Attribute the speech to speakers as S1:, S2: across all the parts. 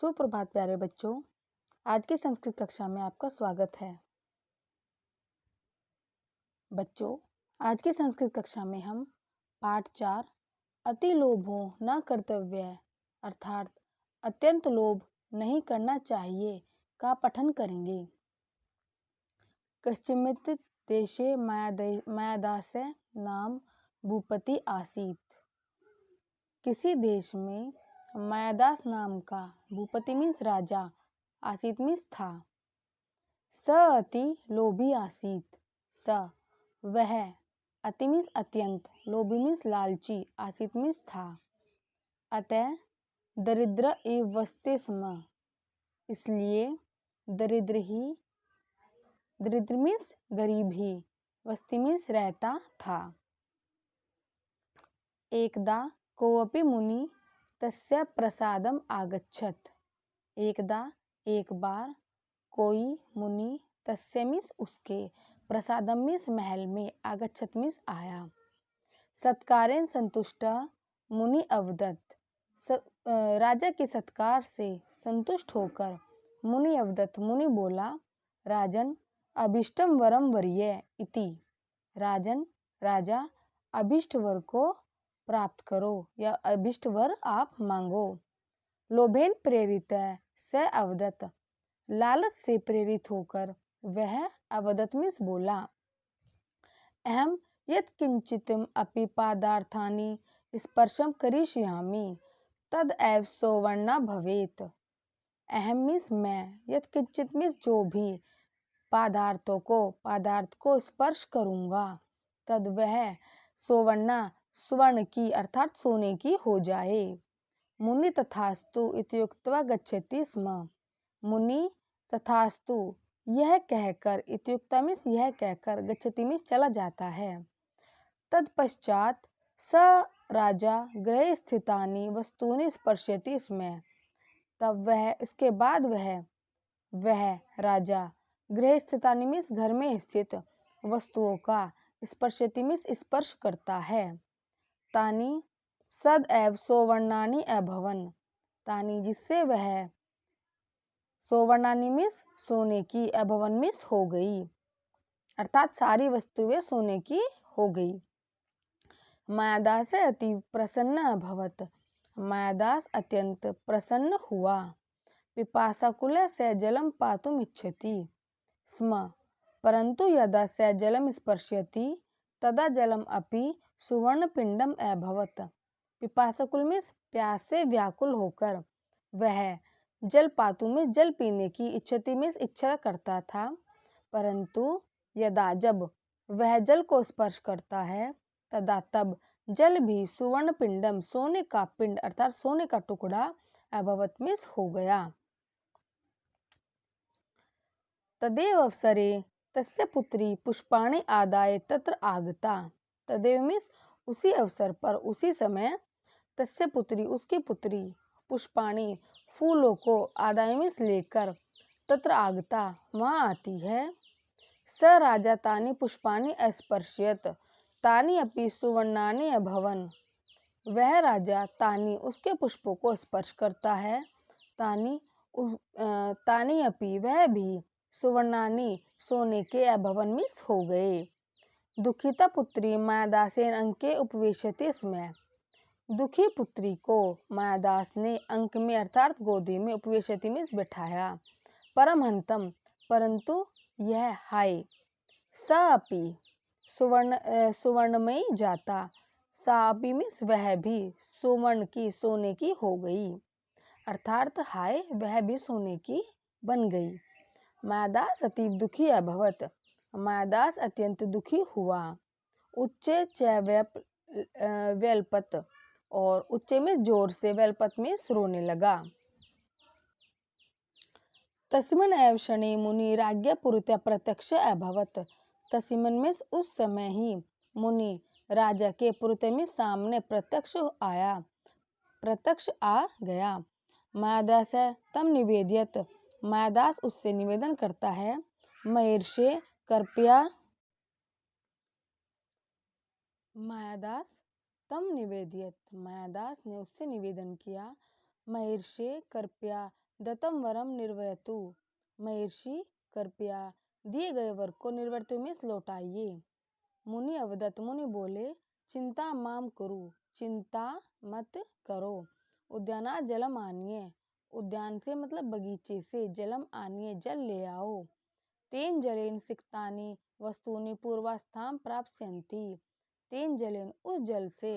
S1: सुप्रभात प्यारे बच्चों। आज की संस्कृत कक्षा में आपका स्वागत है। बच्चों, आज की संस्कृत कक्षा में हम पाठ 4 अति लोभो न कर्तव्य अर्थात अत्यंत लोभ नहीं करना चाहिए का पठन करेंगे। कश्चित् देशे मायादास्य नाम भूपति आसीत। किसी देश में मायादास नाम का भूपति मीन्स राजा आसीत मीन्स था। स अति लोभी आसीत। स वह, अति मीन्स अत्यंत, लोभी मीन्स लालची, आसीत मीन्स था। अतः दरिद्र एव वसते स्म। इसलिए दरिद्र मीन्स गरीब ही, वस्ती मीन्स रहता था। एकदा कोऽपि मुनि तस्य प्रसादम आगच्छत। एकदा एक बार कोई मुनि तस्य मीन्स उसके, प्रसादम मीन्स महल में, आगच्छत मीन्स आया। सत्कारेण संतुष्ट मुनि अवदत। राजा के सत्कार से संतुष्ट होकर मुनि अवदत मुनि बोला, राजन अभिष्टम वरम वरीय इति। राजन राजा, अभिष्ट वर को प्राप्त करो या अभिष्ट वर आप मांगो। लोभेन प्रेरित स अवदत। लालच से प्रेरित होकर वह अवदत मीन्स बोला, अहम यत् किंचितम अपि पादार्थानि स्पर्शम करिष्यामि तद एव सौवर्णा भवेत। अहम मीन्स मैं, यत् किंचित मीन्स जो भी, पदार्थ को स्पर्श करूंगा, तद वह सौवर्णा स्वर्ण की अर्थात सोने की हो जाए। मुनि तथास्तु इत्युक्त्वा गच्छति स्म। मुनि तथास्तु यह कहकर, इत्युक्ता मीन्स यह कहकर, गच्छति मीन्स चला जाता है। तत्पश्चात स राजा गृहे स्थितानि वस्तूनि स्पर्शति स्म। तब वह, इसके बाद वह राजा गृह स्थितानि मीन्स घर में स्थित वस्तुओं का स्पर्शति मीन्स स्पर्श करता है। तानि सद एव सौवर्णानि अभवन। तानि जिससे वह, सौवर्णानि मीन्स सोने की, अभवन मीन्स हो गई, अर्थात सारी वस्तुएं सोने की हो गई। मायादास अति प्रसन्न अभवत। मायादास अत्यंत प्रसन्न हुआ। पिपासाकुल से जलम पातुम इच्छति स्म। परंतु यदा स जलम स्पर्शयति तदा जलम अपि सुवर्ण पिंडम अभवत। पिपासाकुल मीन्स प्यास से व्याकुल होकर वह जल पातु में जल पीने की इच्छति मीन्स इच्छा करता था, परंतु यदा जब वह जल को स्पर्श करता है तदा तब जल भी सुवर्ण पिंडम सोने का पिंड अर्थात सोने का टुकड़ा अभवत मीन्स हो गया। तदेव अवसरे तस्य पुत्री पुष्पाणि आदाय तत्र आगता। तदेव मीन्स उसी अवसर पर, उसी समय, तस्य पुत्री उसकी पुत्री, पुष्पाणि फूलों को, आदाय मीन्स लेकर, तत्र आगता वहाँ आती है। स राजा तानि पुष्पाणि अस्पर्शयत तानि अपि सुवर्णानि अभवन। वह राजा तानि उसके पुष्पों को स्पर्श करता है, तानि अपि वह भी, सुवर्णानि सोने के अभवन मीन्स हो गए। दुखिता पुत्री मायादासेन अंके उपवेशते स्म। दुखी पुत्री को मायादास ने अंक में अर्थात गोदी में, उपवेशति मीन्स बैठाया। परमहंतम परंतु यह, हाय, स अपि सुवर्णमयी जाता। सा अपि मीन्स वह भी, सुवर्ण की, सोने की हो गई, अर्थात हाय वह भी सोने की बन गई। मायादास अतीव दुखी अभवत। मायादास अत्यंत दुखी हुआ। उच्चे च व्यल्पत, और उच्चे में जोर से, व्यल्पत में रोने लगा। तस्मिन् एव क्षणे मुनि राज्ञा पुरतः प्रत्यक्ष अभवत। तस्मिन् में उस समय ही मुनि राजा के पुरतः में सामने प्रत्यक्ष आ गया। मायादास तम निवेदित। मायादास उससे निवेदन करता है, महर्षे कृपया। मायादास तम निवेदित, मायादास ने उससे निवेदन किया, महर्षे कृपया दत्तम वरम निर्वयतु। महर्षि कृपया दिए गए वर को निर्वर्तु में लौटाइए। मुनि अवदत्त, मुनि बोले, चिंता माम करो, चिंता मत करो। उद्याना जलम आनिए, उद्यान से मतलब बगीचे से, जलम आनिए जल ले आओ। तेन जलेन सिक्तानि वस्तुनि पूर्वास्थाम प्राप्स्यन्ति। तेन जलेन उस जल से,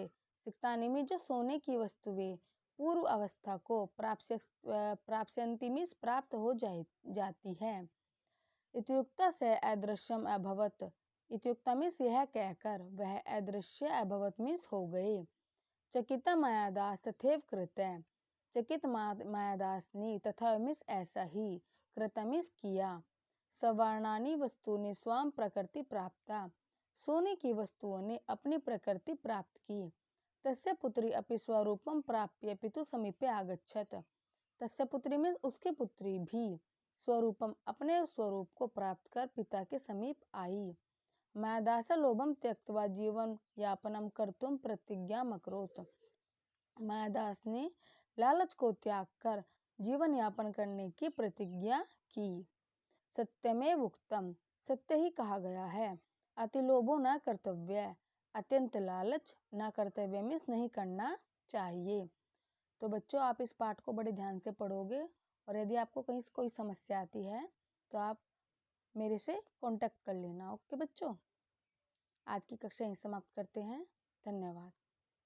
S1: सिक्तानि में जो सोने की वस्तुएं पूर्व अवस्था को प्राप्स्यन्ति मीन्स प्राप्त हो जाती है। इत्युक्ता से अदृश्यम अभवत। इत्युक्ता मीन्स यह कहकर वह अदृश्य अभवत मीन्स हो गए। चकिता मायादास तथैव कृत्य। चकित मायादास ने तथा मीन्स ऐसा ही, कृत्य मीन्स किया। सवर्णानी वस्तुनि स्वाम प्रकृति प्राप्ता। सोने की वस्तुओं ने अपनी प्रकृति प्राप्त की। तस्य पुत्री अपि स्वरूपम प्राप्य पितु समीपे आगच्छत। तस्य पुत्री में उसकी पुत्री भी स्वरूपम अपने स्वरूप को प्राप्त कर पिता के समीप आई। मायादास लोभम त्यक्त्वा जीवन यापनम कर्तुम प्रतिज्ञा मकरोत। मायादास ने लालच को त्याग कर जीवन यापन करने की प्रतिज्ञा की। सत्यमेव उक्तम, सत्य ही कहा गया है। अति लोभो न कर्तव्य, अत्यंत लालच न कर्तव्य मीन्स नहीं करना चाहिए। तो बच्चों, आप इस पाठ को बड़े ध्यान से पढ़ोगे और यदि आपको कहीं से कोई समस्या आती है तो आप मेरे से कांटेक्ट कर लेना। ओके बच्चों, आज की कक्षा यहीं समाप्त करते हैं। धन्यवाद।